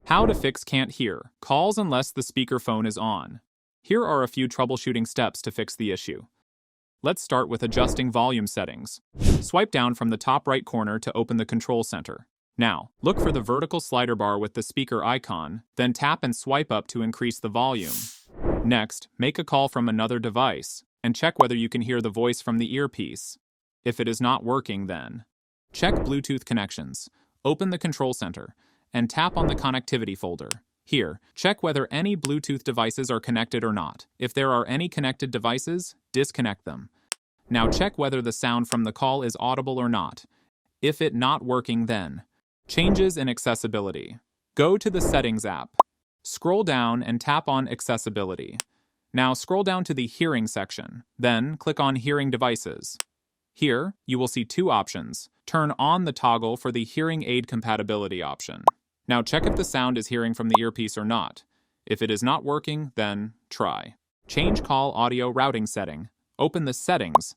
How to fix can't hear calls unless the speakerphone is on. Here are a few troubleshooting steps to fix the issue. Let's start with adjusting volume settings. Swipe down from the top right corner to open the control center. Now, look for the vertical slider bar with the speaker icon, then tap and swipe up to increase the volume. Next, make a call from another device, and check whether you can hear the voice from the earpiece. If it is not working, then check Bluetooth connections. Open the control center, and tap on the connectivity folder. Here, check whether any Bluetooth devices are connected or not. If there are any connected devices, disconnect them. Now check whether the sound from the call is audible or not. If it not working, then changes in accessibility. Go to the Settings app. Scroll down and tap on Accessibility. Now scroll down to the Hearing section, then click on Hearing Devices. Here, you will see two options. Turn on the toggle for the hearing aid compatibility option. Now check if the sound is hearing from the earpiece or not. If it is not working, then try. Change call audio routing setting. Open the Settings.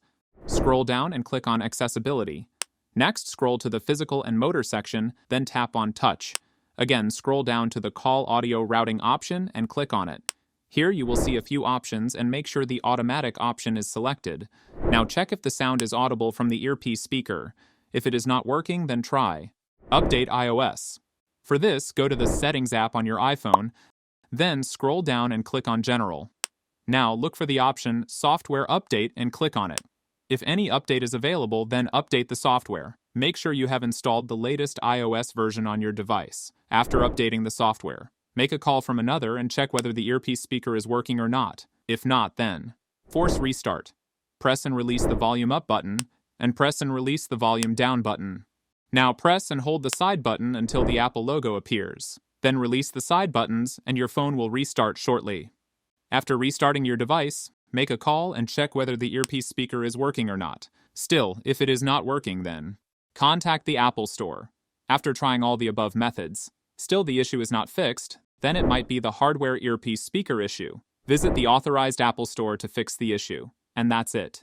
Scroll down and click on Accessibility. Next, scroll to the Physical and Motor section, then tap on Touch. Again, scroll down to the Call Audio Routing option and click on it. Here you will see a few options and make sure the Automatic option is selected. Now check if the sound is audible from the earpiece speaker. If it is not working, then try. Update iOS. For this, go to the Settings app on your iPhone, then scroll down and click on General. Now look for the option Software Update and click on it. If any update is available, then update the software. Make sure you have installed the latest iOS version on your device. After updating the software, make a call from another and check whether the earpiece speaker is working or not. If not, then force restart. Press and release the volume up button, and press and release the volume down button. Now press and hold the side button until the Apple logo appears. Then release the side buttons and your phone will restart shortly. After restarting your device, make a call and check whether the earpiece speaker is working or not. Still, if it is not working, then contact the Apple Store. After trying all the above methods, still the issue is not fixed, then it might be the hardware earpiece speaker issue. Visit the authorized Apple Store to fix the issue. And that's it.